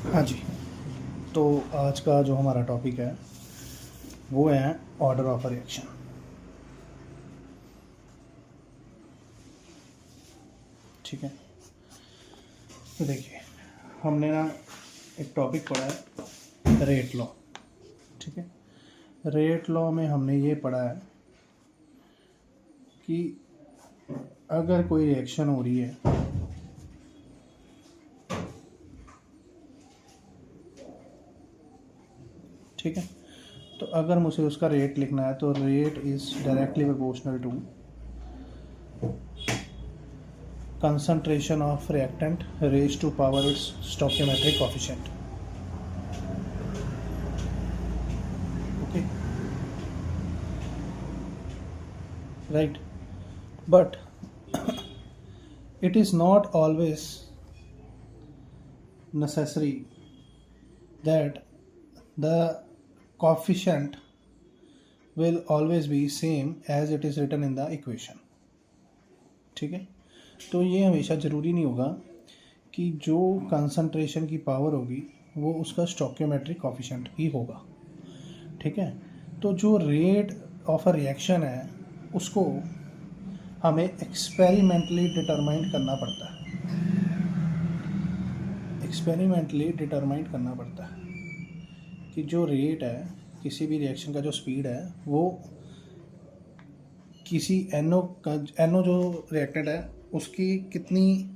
हाँ जी। तो आज का जो हमारा टॉपिक है वो है ऑर्डर ऑफ रिएक्शन। ठीक है, तो देखिए हमने ना एक टॉपिक पढ़ा है रेट लॉ। ठीक है, रेट लॉ में हमने ये पढ़ा है कि अगर कोई रिएक्शन हो रही है ठीक है, तो अगर मुझे उसका रेट लिखना है तो rate is directly proportional to concentration of reactant raised to power its stoichiometric coefficient. Okay, right, but it is not always necessary that the coefficient will always be same as it is written in the equation. ठीक है, तो ये हमेशा ज़रूरी नहीं होगा कि जो कंसंट्रेशन की पावर होगी वो उसका स्टोकियोमेट्रिक कॉफिशेंट ही होगा। ठीक है, तो जो रेट ऑफ अ रिएक्शन है उसको हमें एक्सपेरिमेंटली डिटरमाइन करना पड़ता है। एक्सपेरिमेंटली डिटरमाइन करना पड़ता है कि जो रेट है किसी भी रिएक्शन का, जो स्पीड है वो किसी एनओ जो रिएक्टेंट है उसकी कितनी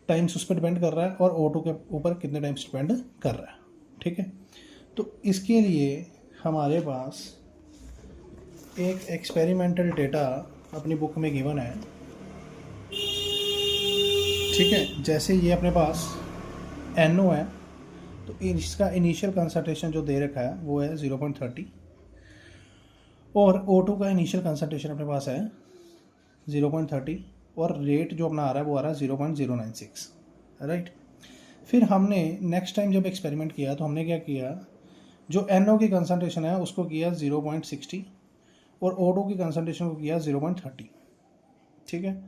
टाइम्स उस पर डिपेंड कर रहा है और O2 के ऊपर कितने टाइम्स डिपेंड कर रहा है। ठीक है, तो इसके लिए हमारे पास एक एक्सपेरिमेंटल डेटा अपनी बुक में गिवन है। ठीक है, जैसे ये अपने पास NO है तो इसका इनिशियल कंसंट्रेशन जो दे रखा है वो है 0.30 और O2 का इनिशियल कंसंट्रेशन अपने पास है 0.30 और रेट जो अपना आ रहा है वो आ रहा है 0.096। राइट, फिर हमने नेक्स्ट टाइम जब एक्सपेरिमेंट किया तो हमने क्या किया, जो NO की कंसंट्रेशन है उसको किया 0.60 और O2 की कंसंट्रेशन को किया 0.30। ठीक है,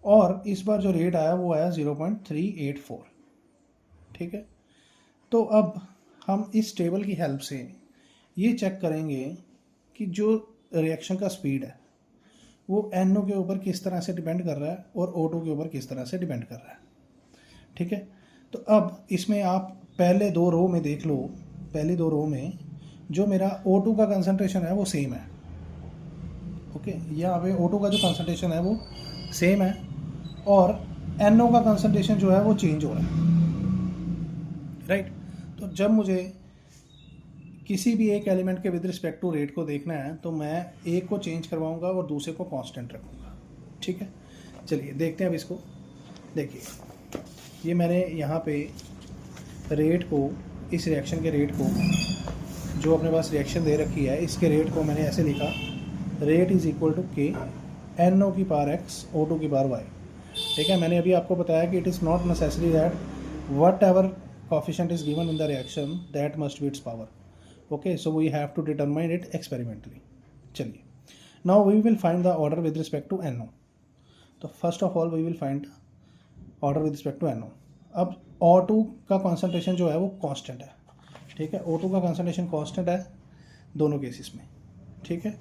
और इस बार जो रेट आया वो आया 0.384। ठीक है, तो अब हम इस टेबल की हेल्प से ये चेक करेंगे कि जो रिएक्शन का स्पीड है वो NO के ऊपर किस तरह से डिपेंड कर रहा है और O2 के ऊपर किस तरह से डिपेंड कर रहा है। ठीक है, तो अब इसमें आप पहले दो रो में देख लो, पहली दो रो में जो मेरा O2 का कंसंट्रेशन है वो सेम है। ओके, यहाँ पे O2 का जो कंसंट्रेशन है वो सेम है और NO का कंसंट्रेशन जो है वो चेंज हो रहा है। राइट, तो जब मुझे किसी भी एक एलिमेंट के विद रिस्पेक्ट टू रेट को देखना है तो मैं एक को चेंज करवाऊंगा और दूसरे को कांस्टेंट रखूंगा। ठीक है, चलिए देखते हैं अब इसको। देखिए, ये मैंने यहाँ पे रेट को, इस रिएक्शन के रेट को, जो अपने पास रिएक्शन दे रखी है इसके रेट को मैंने ऐसे लिखा, रेट इज़ इक्वल टू के NO की पावर x O2 की पावर y। ठीक है, मैंने अभी आपको बताया कि it is not necessary that what ever coefficient is given in the reaction that must be its power. Okay, so we have to determine it experimentally. चलिए, now we will find the order with respect to NO. तो first of all we will find order with respect to NO. अब O2 का concentration जो है वो constant है। ठीक है, O2 का concentration constant है दोनों केसेस में। ठीक है,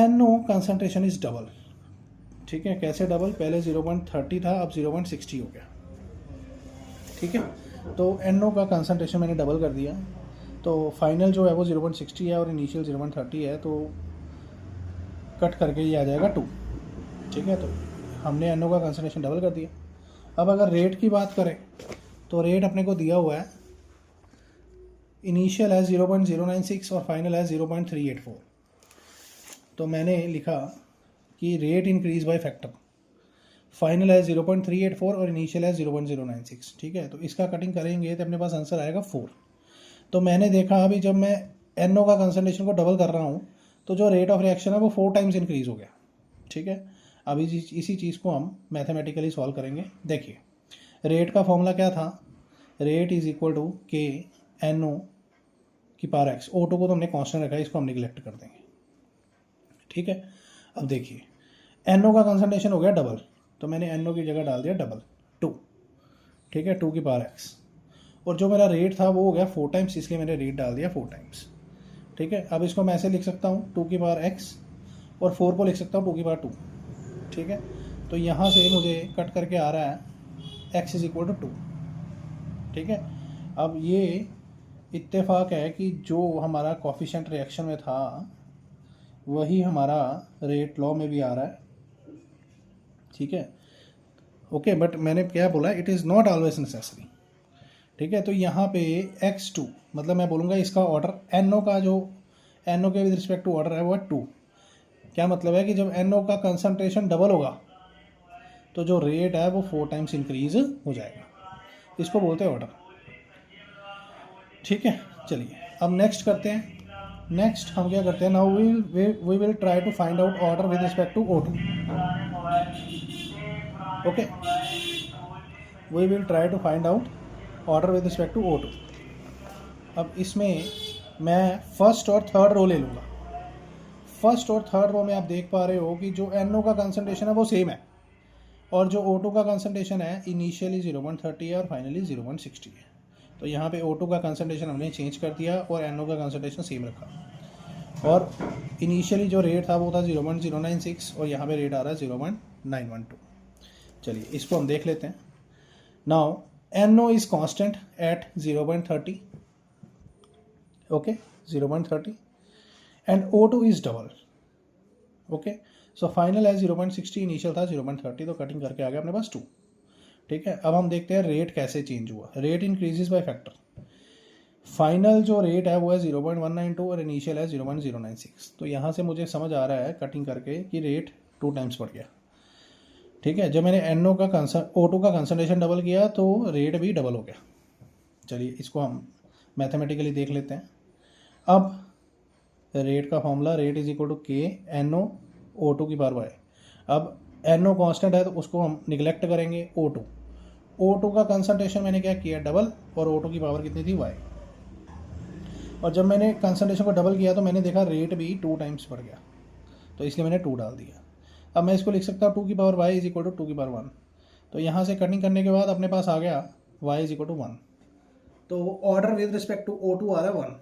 NO concentration is double। ठीक है, कैसे डबल, पहले 0.30 था अब 0.60 हो गया। ठीक है, तो NO का कंसंट्रेशन मैंने डबल कर दिया तो फाइनल जो है वो 0.60 है और इनिशियल 0.30 है, तो कट करके ये आ जाएगा 2। ठीक है, तो हमने NO का कंसंट्रेशन डबल कर दिया। अब अगर रेट की बात करें तो रेट अपने को दिया हुआ है, इनिशियल है 0.096 और फाइनल है 0.384। तो मैंने लिखा कि rate increase by factor, final है 0.384 और इनिशियल है 0.096। ठीक है, तो इसका कटिंग करेंगे तो अपने पास आंसर आएगा 4। तो मैंने देखा अभी जब मैं NO का कंसंट्रेशन को डबल कर रहा हूँ तो जो रेट ऑफ रिएक्शन है वो 4 टाइम्स इंक्रीज हो गया। ठीक है, अभी इसी चीज़ को हम मैथमेटिकली सॉल्व करेंगे। देखिए, रेट का फॉर्मूला क्या था, रेट इज इक्वल टू के NO की पावर x। O2 को तो हमने कांस्टेंट रखा है, इसको हम निगलेक्ट कर देंगे। ठीक है, अब देखिए NO का कंसंट्रेशन हो गया डबल, तो मैंने NO की जगह डाल दिया डबल 2। ठीक है, 2 की पावर x और जो मेरा रेट था वो हो गया 4 टाइम्स, इसलिए मैंने रेट डाल दिया 4 टाइम्स। ठीक है, अब इसको मैं ऐसे लिख सकता हूँ 2 की पावर x, और 4 को लिख सकता हूँ 2 की पावर 2। ठीक है, तो यहाँ से मुझे कट करके आ रहा है x इज इक्वल टू 2। ठीक है, अब ये इत्तेफाक है कि जो हमारा कोफिशिएंट रिएक्शन में था वही हमारा रेट लॉ में भी आ रहा है। ठीक है, ओके, बट मैंने क्या बोला, it is not always necessary. ठीक है, तो यहाँ पे x2 मतलब मैं बोलूँगा इसका ऑर्डर NO का, जो NO के विद रिस्पेक्ट टू ऑर्डर है वो है 2। क्या मतलब है कि जब NO का कंसनट्रेशन डबल होगा तो जो रेट है वो 4 टाइम्स इंक्रीज हो जाएगा, इसको बोलते हैं ऑर्डर। ठीक है, चलिए अब नेक्स्ट करते हैं। नेक्स्ट हम क्या करते हैं, now we will try to find out order with respect to O2। Okay, we will try to find out order with respect to O2। अब इसमें मैं फर्स्ट और थर्ड रो ले लूँगा। फर्स्ट और थर्ड रो में आप देख पा रहे हो कि जो NO का कंसनट्रेशन है वो सेम है, और जो O2 का कंसनट्रेशन है इनिशियली 0.30 है और फाइनली 0.60 है। तो यहाँ पे O2 का कंसनट्रेशन हमने चेंज कर दिया और NO का कंसनट्रेशन सेम रखा, और इनिशियली जो रेट था वो था 0.096 और यहाँ पे रेट आ रहा है 0.912। चलिए इसको हम देख लेते हैं। Now NO is constant eight 0.30, okay 0.30, and O2 is double. Okay, so final है 0.60, इनिशियल था 0.30, तो कटिंग करके आ गया अपने पास 2। ठीक है, अब हम देखते हैं रेट कैसे चेंज हुआ। Rate increases by factor. Final जो रेट है वो है 0.192 और इनिशियल है 0.096। तो यहाँ से मुझे समझ आ रहा है कटिंग करके कि रेट 2 टाइम्स बढ़ गया। ठीक है, जब मैंने NO का O2 का कंसनट्रेशन डबल किया तो रेट भी डबल हो गया। चलिए इसको हम मैथमेटिकली देख लेते हैं। अब रेट का formula, rate is equal to K NO O2 की पावर y। अब NO कांस्टेंट है तो उसको हम निगलेक्ट करेंगे। O2 का कंसनट्रेशन मैंने क्या किया, डबल, और O2 की पावर कितनी थी, y। और जब मैंने कंसनट्रेशन को डबल किया तो मैंने देखा रेट भी 2 टाइम्स बढ़ गया, तो इसलिए मैंने 2 डाल दिया। अब मैं इसको लिख सकता हूँ 2 की power y is equal to 2 की पावर 1। तो यहाँ से कटिंग करने के बाद अपने पास आ गया y इज इक्वल टू 1। तो order with respect to O2 आ रहा है 1।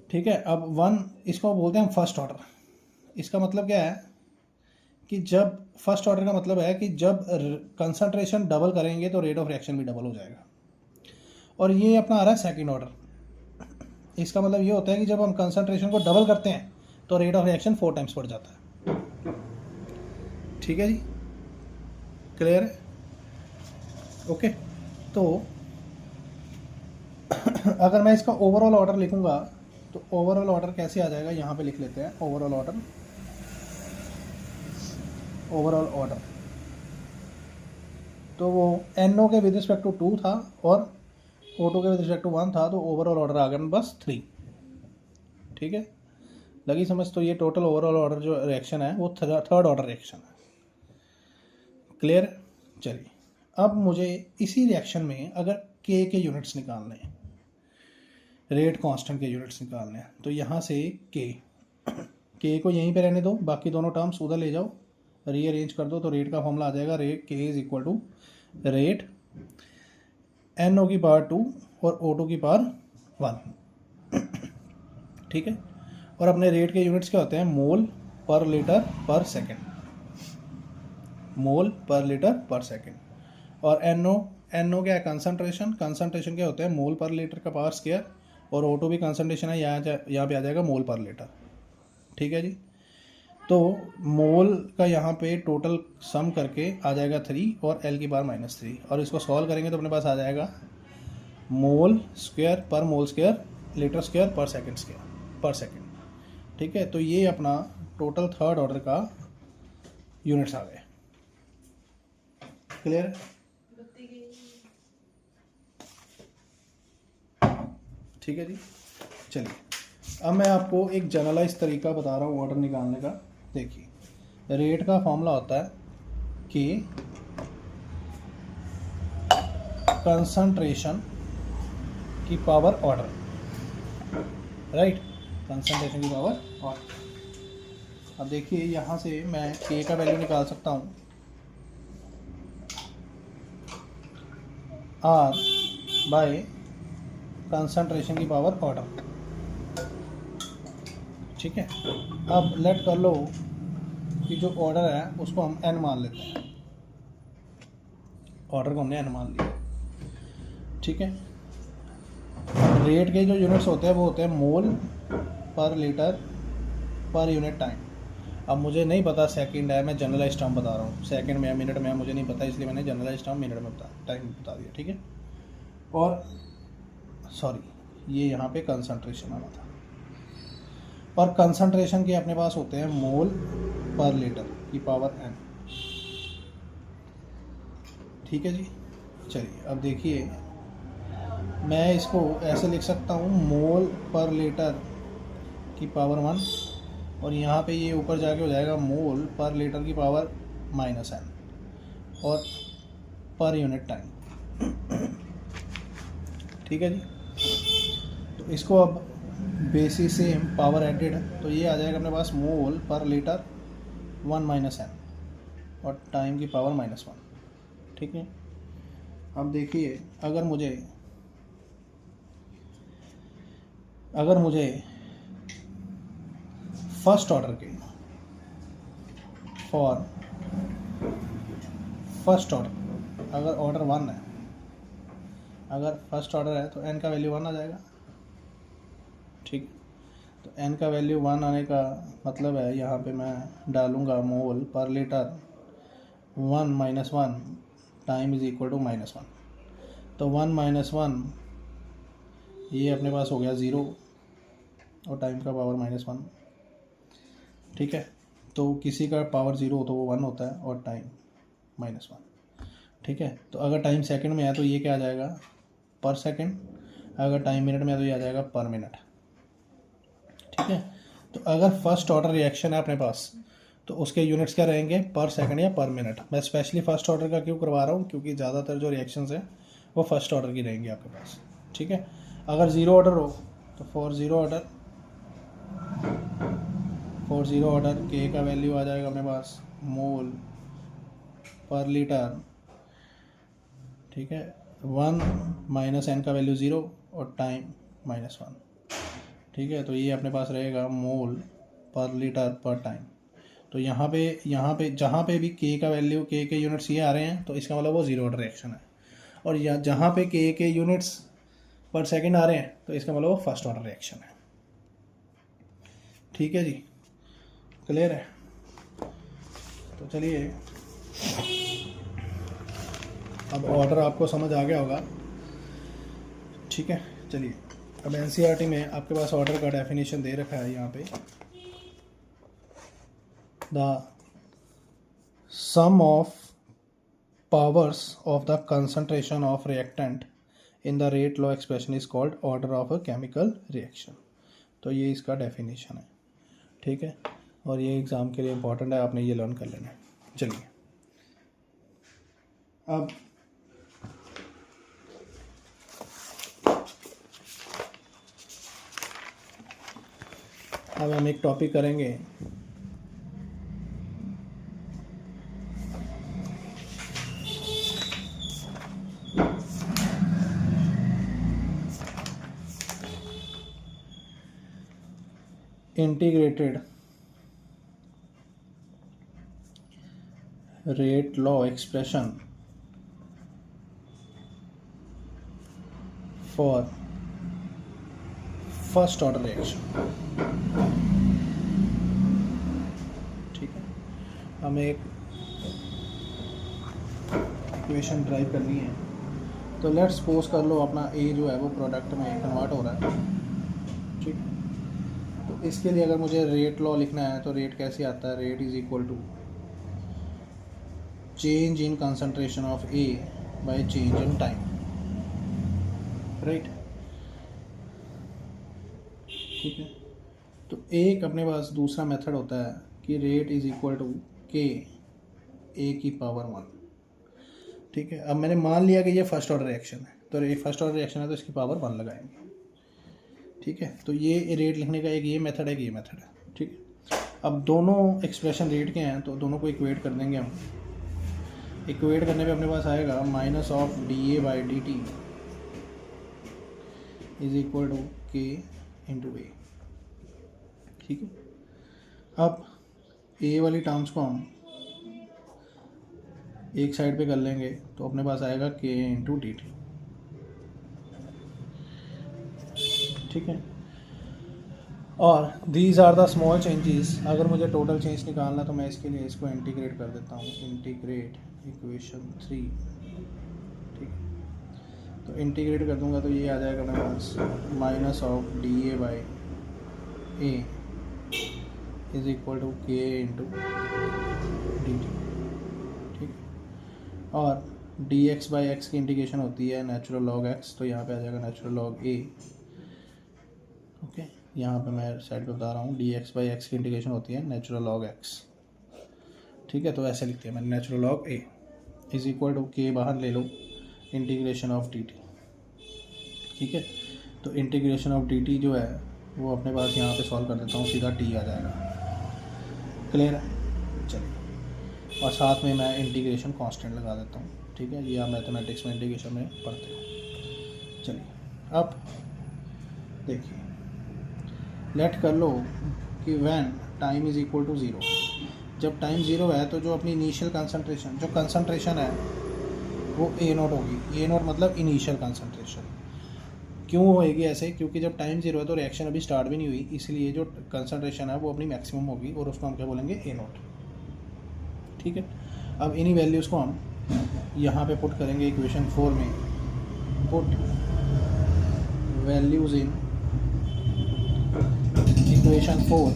ठीक है, अब 1 इसको बोलते हैं हम फर्स्ट ऑर्डर। इसका मतलब क्या है कि जब फर्स्ट ऑर्डर का मतलब है कि जब कंसंट्रेशन डबल करेंगे तो रेट ऑफ रिएक्शन भी डबल हो जाएगा। और ये अपना आ रहा है सेकंड ऑर्डर। इसका मतलब ये होता है कि जब हम कंसंट्रेशन को डबल करते हैं तो रेट ऑफ रिएक्शन 4 टाइम्स बढ़ जाता है। ठीक है जी, क्लियर है? ओके, तो अगर मैं इसका ओवरऑल ऑर्डर लिखूंगा तो ओवरऑल ऑर्डर कैसे आ जाएगा, यहाँ पे लिख लेते हैं ओवरऑल ऑर्डर। ओवरऑल ऑर्डर तो वो NO के विद रिस्पेक्ट टू 2 था और O2 के विद रिस्पेक्ट टू 1 था, तो ओवरऑल ऑर्डर आ गया बस 3। ठीक है, लगी समझ? तो ये टोटल ओवरऑल ऑर्डर जो रिएक्शन है वो थर्ड ऑर्डर रिएक्शन है। क्लियर? चलिए अब मुझे इसी रिएक्शन में अगर K के यूनिट्स निकालने हैं, रेट कांस्टेंट के यूनिट्स निकालने हैं, तो यहाँ से K को यहीं पे रहने दो, बाकी दोनों टर्म्स उधर ले जाओ, रीअरेंज कर दो, तो रेट का फॉर्मूला आ जाएगा rate K is equal to rate NO की पावर 2 और O2 की पावर 1। ठीक है, और अपने रेट के यूनिट्स क्या होते हैं, मोल पर लीटर पर सेकेंड, मोल पर लीटर पर सेकेंड। और NO क्या है, कंसंट्रेशन क्या होता है, मोल पर लीटर का पावर स्क्वायर, और O2 भी कंसंट्रेशन है, यहाँ पे आ जाएगा मोल पर लीटर। ठीक है जी, तो मोल का यहाँ पे टोटल सम करके आ जाएगा 3 और L की पावर -3, और इसको सॉल्व करेंगे तो अपने पास आ जाएगा मोल स्क्वायर पर मोल स्क्वायर लीटर स्क्वायर पर सेकेंड। ठीक है, तो ये अपना टोटल थर्ड ऑर्डर का यूनिट्स आ गए। क्लियर? ठीक है जी, चलिए अब मैं आपको एक जनरलाइज तरीका बता रहा हूँ ऑर्डर निकालने का। देखिए, रेट का फॉर्मूला होता है कि कंसंट्रेशन की पावर ऑर्डर, राइट, कंसंट्रेशन की पावर ऑर्डर। अब देखिए यहाँ से मैं K का वैल्यू निकाल सकता हूँ R बाय कंसंट्रेशन की पावर ऑर्डर। ठीक है, अब लेट कर लो कि जो ऑर्डर है उसको हम n मान लेते हैं, ऑर्डर को हमने n मान लिया। ठीक है, रेट के जो यूनिट्स होते हैं वो होते हैं मोल per litre per unit time. अब मुझे नहीं पता सेकंड है, मैं जनरलाइज टर्म बता रहा हूँ, सेकंड में या मिनट में मुझे नहीं पता, इसलिए मैंने जनरलाइज टर्म मिनट में टाइम बता दिया। ठीक है, और सॉरी ये यहाँ पे कंसंट्रेशन आना था, और कंसंट्रेशन के अपने पास होते हैं मोल पर लीटर की पावर n। ठीक है जी, चलिए अब देखिए मैं इसको ऐसे लिख सकता हूँ मोल पर लीटर की पावर 1, और यहाँ पे ये ऊपर जाके हो जाएगा मोल पर लीटर की पावर -n और पर यूनिट टाइम। ठीक है जी, तो इसको अब बेसिस सेम पावर एडेड, तो ये आ जाएगा अपने पास मोल पर लीटर 1 - n और टाइम की पावर -1। ठीक है, अब देखिए अगर मुझे फर्स्ट ऑर्डर के फर्स्ट ऑर्डर अगर ऑर्डर 1 है, अगर फर्स्ट ऑर्डर है तो n का वैल्यू 1 आ जाएगा। ठीक, तो n का वैल्यू 1 आने का मतलब है यहाँ पे मैं डालूँगा mole per litre 1 - 1 time is equal to -1, तो 1 - 1 ये अपने पास हो गया 0 और टाइम का पावर -1। ठीक है, तो किसी का पावर 0 हो तो वो 1 होता है और टाइम -1। ठीक है, तो अगर टाइम सेकंड में है तो ये क्या आ जाएगा पर सेकंड, अगर टाइम मिनट में है तो ये आ जाएगा पर मिनट। ठीक है, तो अगर फर्स्ट ऑर्डर रिएक्शन है अपने पास तो उसके यूनिट्स क्या रहेंगे पर सेकंड या पर मिनट। मैं स्पेशली फर्स्ट ऑर्डर का क्यों करवा रहा हूँ, क्योंकि ज़्यादातर जो रिएक्शंस हैं वो फर्स्ट ऑर्डर की रहेंगी आपके पास। ठीक है, अगर ज़ीरो ऑर्डर हो तो फॉर ज़ीरो ऑर्डर के का वैल्यू आ जाएगा अपने पास मोल पर लीटर। ठीक है, 1 - n का वैल्यू 0 और टाइम -1। ठीक है, तो ये अपने पास रहेगा मोल पर लीटर पर टाइम। तो यहाँ पे जहाँ पे भी k का वैल्यू, k के यूनिट्स ये आ रहे हैं तो इसका मतलब वो ज़ीरो ऑर्डर रिएक्शन है, और जहाँ पे k के यूनिट्स पर सेकंड आ रहे हैं तो इसका मतलब वो फर्स्ट ऑर्डर रिएक्शन है। ठीक है जी, क्लियर है? तो चलिए अब ऑर्डर आपको समझ आ गया होगा। ठीक है, चलिए अब एनसीईआरटी में आपके पास ऑर्डर का डेफिनेशन दे रखा है यहाँ पे, the sum of powers of the concentration of reactant in the rate law expression is called order of a chemical reaction. तो ये इसका डेफिनेशन है। ठीक है, और ये एग्ज़ाम के लिए इम्पोर्टेंट है, आपने ये लर्न कर लेना है। चलिए अब हम एक टॉपिक करेंगे integrated rate law expression for first order reaction. ठीक है, हमें एक इक्वेशन ड्राइव करनी है, तो लेट्स सपोज कर लो अपना ए जो है वो प्रोडक्ट में कन्वर्ट हो रहा है। ठीक, तो इसके लिए अगर मुझे रेट लॉ लिखना है तो रेट कैसे आता है, rate is equal to change in concentration of A by change in time. Right, ठीक है, तो एक अपने पास दूसरा मेथड होता है कि रेट इज इक्वल टू के ए की पावर 1। ठीक है, अब मैंने मान लिया कि ये फर्स्ट ऑर्डर रिएक्शन है, तो ये फर्स्ट ऑर्डर रिएक्शन है तो इसकी पावर 1 लगाएंगे। ठीक है, तो ये रेट लिखने का एक ये मेथड है, एक ये मेथड है। ठीक है, अब दोनों एक्सप्रेशन रेट के हैं तो दोनों को इक्वेट कर देंगे हम। इक्वेट करने पे अपने पास आएगा -(dA/dt is equal to K into ए। ठीक है, अब ए वाली टर्म्स को हम एक साइड पे कर लेंगे तो अपने पास आएगा के इंटू डी टी। ठीक है, और these are the small changes. अगर मुझे टोटल चेंज निकालना तो मैं इसके लिए इसको इंटीग्रेट कर देता हूँ, इंटीग्रेट इक्वेशन 3। ठीक है, तो इंटीग्रेट कर दूंगा तो ये आ जाएगा मेरे पास minus of D A by A is equal to K into D T. ठीक है, और डी एक्स बाई एक्स की इंटीग्रेशन होती है नेचुरल लॉग एक्स, तो यहाँ पे आ जाएगा नेचुरल लॉग ए। ओके, यहाँ पे मैं साइड पे बता रहा हूँ डी एक्स बाई एक्स की इंटीग्रेशन होती है नेचुरल लॉग एक्स। ठीक है, तो ऐसे लिखते हैं मैंने natural log A is equal to k बाहर ले लो इंटीग्रेशन ऑफ डी टी। ठीक है, तो इंटीग्रेशन ऑफ डी टी जो है वो अपने पास यहाँ पे सॉल्व कर देता हूँ, सीधा टी आ जाएगा। क्लियर है? चलिए, और साथ में मैं इंटीग्रेशन कांस्टेंट लगा देता हूँ। ठीक है, ये आप मैथमेटिक्स में इंटीग्रेशन में पढ़ते हो। चलिए, अब देखिए, लेट कर लो कि when time is equal to 0, जब टाइम 0 है तो जो अपनी इनिशियल कंसंट्रेशन, जो कंसंट्रेशन है वो ए नोट होगी। ए नोट मतलब इनिशियल कंसंट्रेशन। क्यों होएगी ऐसे? क्योंकि जब टाइम 0 है तो रिएक्शन अभी स्टार्ट भी नहीं हुई, इसलिए जो कंसंट्रेशन है वो अपनी मैक्सिमम होगी और उसको हम क्या बोलेंगे? ए नोट। ठीक है, अब इन्हीं वैल्यूज़ को हम यहाँ पे पुट करेंगे इक्वेशन 4 में। पुट वैल्यूज़ इन इक्वेशन 4,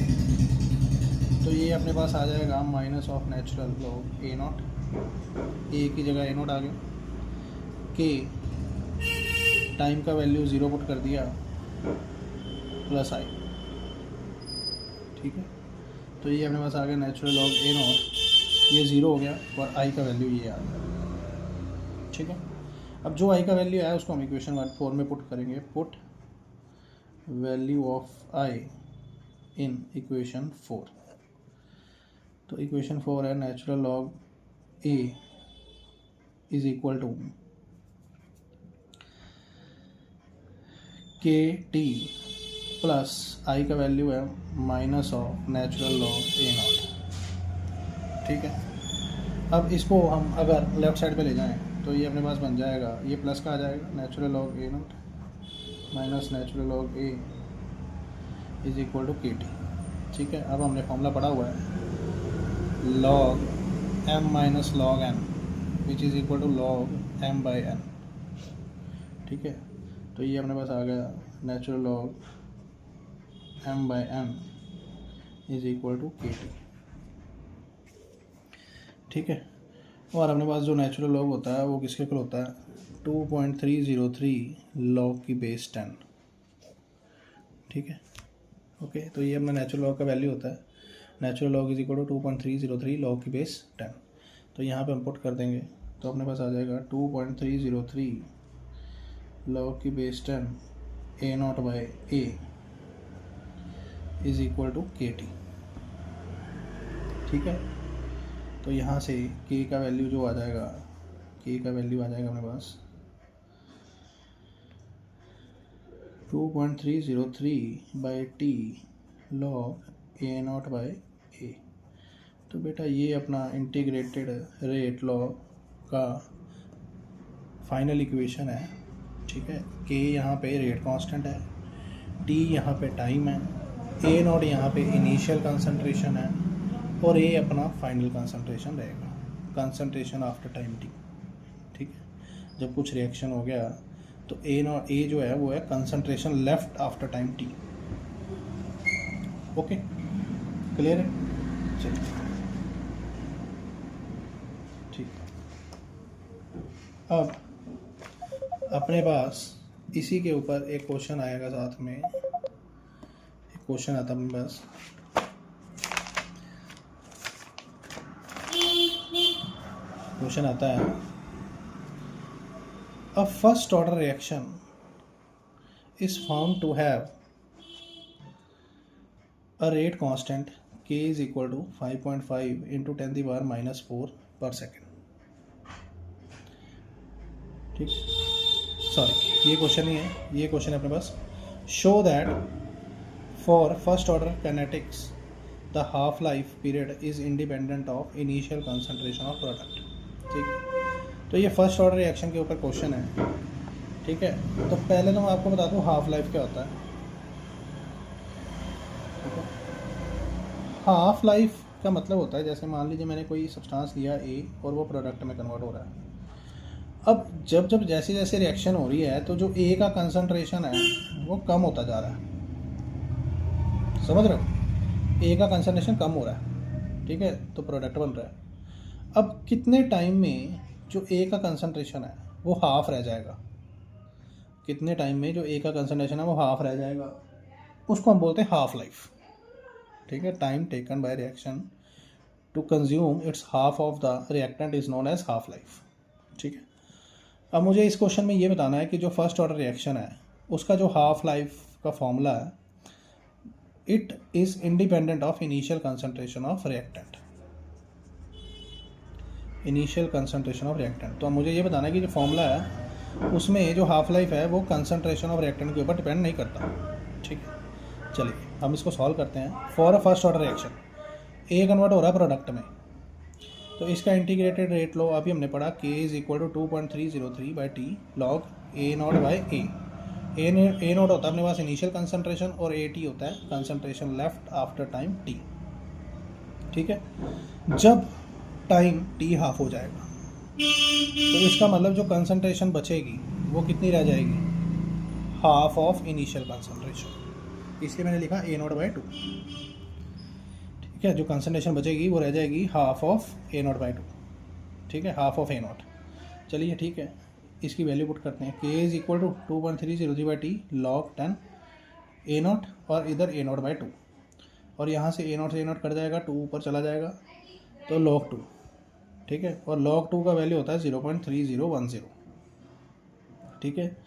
तो ये अपने पास आ जाएगा minus of natural log A naught, A की जगह ए नॉट आ गया, के टाइम का वैल्यू 0 पुट कर दिया प्लस आई। ठीक है, तो ये अपने पास आ गया नेचुरल लॉग ए नॉट, ये 0 हो गया और आई का वैल्यू ये आ गया। ठीक है, अब जो आई का वैल्यू आया उसको हम इक्वेशन 4 में पुट करेंगे। Put value of I in equation 4, तो इक्वेशन 4 है natural log A is equal to k T plus I का वैल्यू है minus of natural log A not. ठीक है, अब इसको हम अगर लेफ्ट साइड पे ले जाएं तो ये अपने पास बन जाएगा, ये प्लस का आ जाएगा natural log A not minus natural log A is equal to k T. ठीक है, अब हमने फॉर्मूला पढ़ा हुआ है log M minus log N which is equal to log M by N. ठीक है, तो ये अपने पास आ गया natural log M by N is equal to k T. ठीक है, और अपने पास जो नेचुरल लॉग होता है वो किसके इक्वल होता है? 2.303 लॉग की बेस 10। ठीक है, ओके, तो ये अपना नेचुरल लॉग का वैल्यू होता है, natural log is equal to 2.303 log की बेस 10। तो यहाँ पे हम पुट कर देंगे तो अपने पास आ जाएगा 2.303 लॉग की base 10 A not by A is equal to k T. ठीक है, तो यहाँ से के का वैल्यू जो आ जाएगा, के का वैल्यू आ जाएगा अपने पास 2.303 by T log A not by A. तो बेटा ये अपना इंटीग्रेटेड रेट लॉ का फाइनल इक्वेशन है। ठीक है, के यहाँ पे रेट कांस्टेंट है, टी यहाँ पे टाइम है, ए नॉट यहाँ पे इनिशियल कंसंट्रेशन है और ए अपना फाइनल कंसंट्रेशन रहेगा, कंसंट्रेशन आफ्टर टाइम टी। ठीक है, जब कुछ रिएक्शन हो गया तो ए नॉट, ए जो है वो है concentration left after time T. Okay, clear है? चलिए, ठीक, अब अपने पास इसी के ऊपर एक क्वेश्चन आएगा, साथ में एक क्वेश्चन आता है अपने पास। क्वेश्चन आता है a first order reaction is found to have a rate constant k is equal to 5.5 into 10 the power minus 4 per second. ठीक, सॉरी ये क्वेश्चन ही है, ये क्वेश्चन है अपने पास। Show that for first order kinetics the half life period is independent of initial concentration of product. ठीक, तो ये फर्स्ट ऑर्डर रिएक्शन के ऊपर क्वेश्चन है। ठीक है, तो पहले तो मैं आपको बता दूं हाफ लाइफ क्या होता है। ठीक है, हाफ लाइफ का मतलब होता है, जैसे मान लीजिए मैंने कोई सब्सटेंस लिया ए और वो प्रोडक्ट में कन्वर्ट हो रहा है। अब जब जब जैसे जैसे रिएक्शन हो रही है तो जो ए का कंसंट्रेशन है वो कम होता जा रहा है, समझ रहे हो, ए का कंसंट्रेशन कम हो रहा है। ठीक है, तो प्रोडक्ट बन रहा है। अब कितने टाइम में जो ए का कंसंट्रेशन है वो हाफ रह जाएगा, कितने टाइम में जो ए का कंसंट्रेशन है वो हाफ रह जाएगा, उसको हम बोलते हैं हाफ लाइफ। ठीक है, time taken by reaction to consume its half of the reactant is known as half life. ठीक है, अब मुझे इस क्वेश्चन में ये बताना है कि जो फर्स्ट ऑर्डर रिएक्शन है उसका जो हाफ लाइफ का फॉर्मूला है, it is independent of initial concentration of reactant, initial concentration of reactant. तो अब मुझे ये बताना है कि जो फॉर्मूला है उसमें जो हाफ लाइफ है वो कंसंट्रेशन ऑफ रिएक्टेंट के ऊपर डिपेंड नहीं करता। ठीक है, चलिए हम इसको सॉल्व करते हैं। For a first order reaction A convert हो रहा है प्रोडक्ट में, तो इसका इंटीग्रेटेड रेट लो अभी हमने पढ़ा k is equal to 2.303 by T log A not by A not होता है अपने पास इनिशियल कंसंट्रेशन और ए टी होता है concentration left after time T. ठीक है, जब टाइम टी हाफ हो जाएगा तो इसका मतलब जो कंसंट्रेशन बचेगी वो कितनी रह जाएगी, हाफ ऑफ इनिशियल कंसंट्रेशन, इसलिए मैंने लिखा ए नॉट बाई टू। ठीक है, जो कंसंट्रेशन बचेगी वो रह जाएगी half of A not by two. ठीक है, हाफ ऑफ ए नॉट। चलिए ठीक है, इसकी वैल्यू पुट करते हैं। K is equal to 2.303 by T log 10 A not और इधर ए नॉट बाई टू, और यहाँ से ए नॉट से ए नॉट कट जाएगा, 2 ऊपर चला जाएगा तो लॉग 2। ठीक है, और लॉग 2 का वैल्यू होता है 0.3010। ठीक है,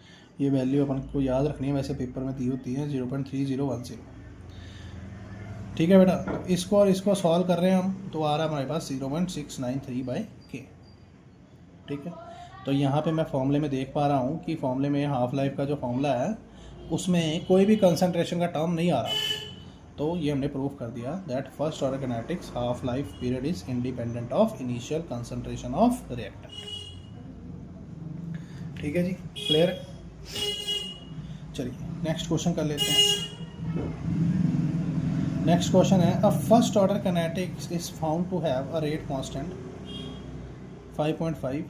ये वैल्यू अपन को याद रखनी है, वैसे पेपर में दी होती है 0.3010। ठीक है बेटा, तो इसको और इसको सॉल्व कर रहे हैं हम, तो आ रहा है हमारे पास 0.693 बाई के। ठीक है, तो यहाँ पे मैं फॉर्मूले में देख पा रहा हूँ कि फॉर्मूले में हाफ लाइफ का जो फॉर्मूला है उसमें कोई भी कंसंट्रेशन का टर्म नहीं आ रहा, तो ये हमने प्रूव कर दिया that first order kinetics half life period is independent of initial concentration of reactant. ठीक है जी, क्लियर है। चलिए नेक्स्ट क्वेश्चन कर लेते हैं। नेक्स्ट क्वेश्चन है, a first order kinetics is found to have a rate constant 5.5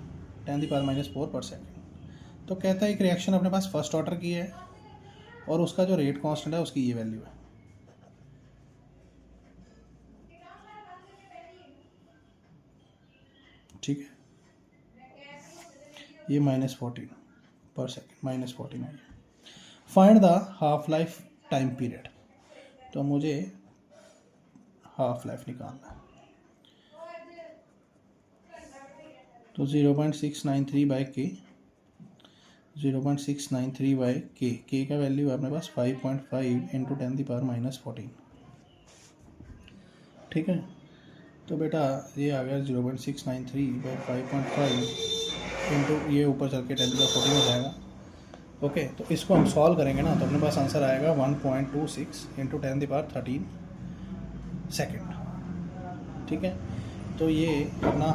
10⁻⁴/सेकेंड। तो कहता है एक रिएक्शन अपने पास फर्स्ट ऑर्डर की है और उसका जो रेट कांस्टेंट है उसकी ये वैल्यू है। ठीक है, ये -14/सेकेंड -14 है। Find the half life time period, तो मुझे हाफ लाइफ निकालना है, तो 0.693 बाई के, 0.693 बाई के का वैल्यू है अपने पास 5.5 इंटू 10⁻⁻14। ठीक है, तो बेटा ये आ गया 0.693 बाई 5.5 इंटू ये ऊपर चल के 10⁻14 हो जाएगा। ओके, तो इसको हम सॉल्व करेंगे ना तो अपने पास आंसर आएगा 1.26 इंटू 10⁻13 सेकेंड। ठीक है, तो ये अपना